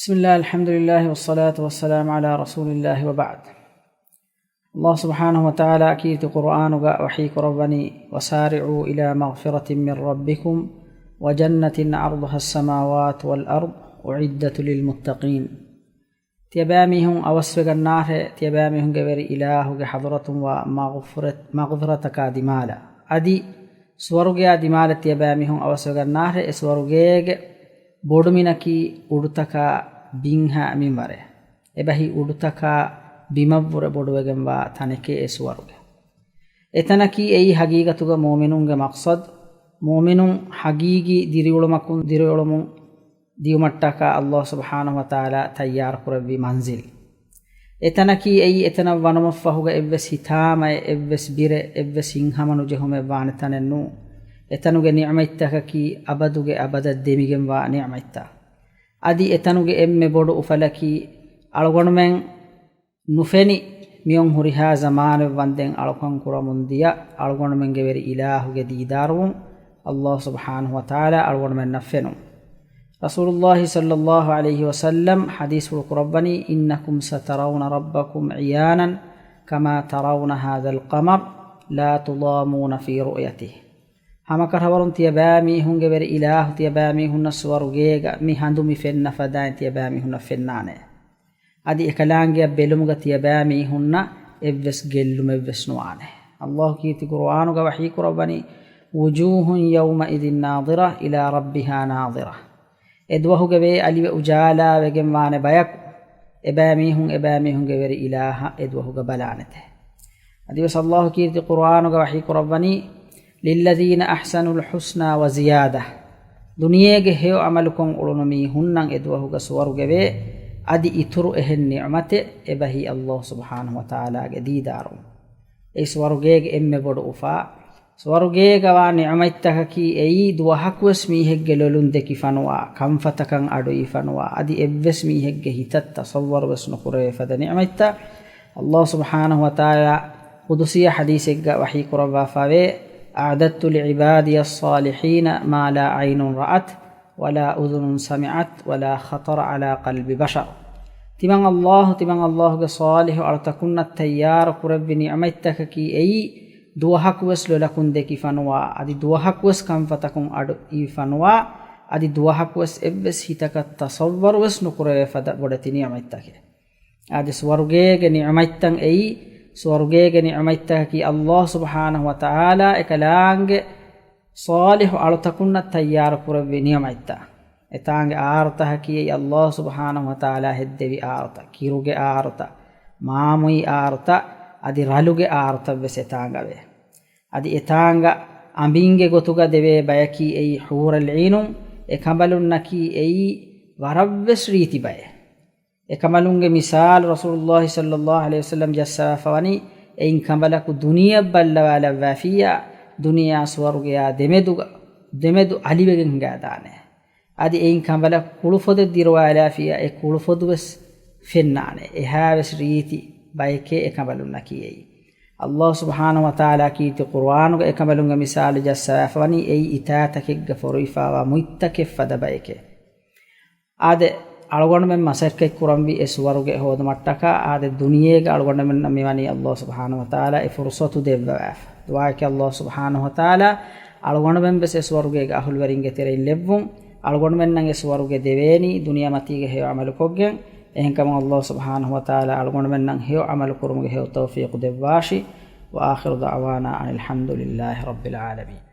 بسم الله الحمد لله والصلاة والسلام على رسول الله وبعد. الله سبحانه وتعالى أكيد قرآن وحيك ربني وسارعوا إلى مغفرة من ربكم وجنة عرضها السماوات والأرض أعدت للمتقين. تيباميهم أوسفق النار تيباميهم غير إله حضرة ومغفرتك دمالا أدي سورغيا دمالا تيباميهم أوسفق النار سورغيك bodminaki udutaka binha mimare ebahi udutaka bimavvura boduwegenwa taneke esuwaruge etanaki ei hagigatuga mu'minunge maqsad mu'minun hagigi diriulumun diumattaka Allah subhanahu wa ta'ala tayyar kurevi manzil etanaki ei etana wanamaffahuga evves hitama evves bire evves hinhamanu jehume wanetanennu etanuge ni'maittaka ki abaduge abada demigen wa ni'maitta adi etanuge emme bodu ufalaki algonmen nufeni miyon huriha zamane wanden algon kuramundiya algonmen geveri ilahuge didarun Allah subhanahu wa ta'ala algonmen nafenu Rasulullah sallallahu alayhi wa sallam hadithul qurabbani innakum satarawna rabbakum iyanan kama tarawna hadha alqamar la tudamuna fi ru'yatihi hamakar hawarun tiyabami hunge ber ilahu tiyabami hunna suwarugega mi handu mi fenna fadain tiyabami hunna fennane adi ekalange belumuga tiyabami hunna evves gellum evves nuane Allah kiti qur'anu ga wahyi qur'ani wujuhun yawma idin nadira ila rabbiha nadira edwahuge be aliwe ujala wegen wane bayak ebami hunge ber ilaha edwahuga balanete adi Allah kiti qur'anu ga wahyi qur'ani للذين أحسنوا الحسنى وزيادة دنياಗೆ هيو عملكم أولونمي هنن إدوه سوار جبه أدي إترو إهن نعمة إبهي الله سبحانه وتعالى جديدارو أي سوار جيج إم بدوفا سوار جيج ونعمة تككي أي دوهك وسميه جلولون دكي فنوا كم فتكن أدوي فنوا أدي إبسميه جهيتت تصور بس نقرأ فد نعمة الله سبحانه وتعالى قدسية حديثك وحي قربا فاوي أعددت لعبادي الصالحين ما لا عين رأت ولا أذن سمعت ولا خطر على قلب بشر تمن الله صالح أرتكن التيار قرب نعمتك كي أي دوهك وسل لكن دكي فنوا أدي دوهك وس كم فتكن أدي فنوا أدي دوهك وس إبس هتك التصور وس نقرأ فد بدت نعمتك أدي سورجيك نعمتك أي سورجيك نعمتك الله سبحانه وتعالى إكلانج صالح أرتكن التيار قرب نعمته إتانج آرته كي الله سبحانه وتعالى هدبي آرته كيروج آرته مامي آرته أدي رالوج آرته بس إتانج به أدي إتانج أمبينج قطوجا دبي بيكي أي حور العينم إكملون كي أي وربس ريتي بيه ekamalunge misal Rasulullah sallallahu alaihi wasallam jassa fawani ein kambalaku duniya ballawala wafiya duniya swarugya demedu alibegen gadane adi ein kambalaku kulufode dirwala fiya e kulufodus fennane e haves riti bayke ekamalunna kiyei Allah subhanahu wa ta'ala kiti qur'anu ekamalunge misal jassa fawani ei itatakegga forifa wa muittake fada bayke ade algonmen masarke kurambi eswaruge hoda mattaka ade duniyege algonmen mewani Allah subhanahu wa ta'ala e fursatu devwaf duaake Allah subhanahu wa ta'ala algonmen bes eswaruge ahul weringe terein levvun algonmen nan eswaruge deveni duniya matige he amal koggen ehenkam Allah subhanahu wa ta'ala algonmen nan he amal kurumuge he tawfiq devwashi wa akhiru da'wana alhamdulillahi rabbil alamin.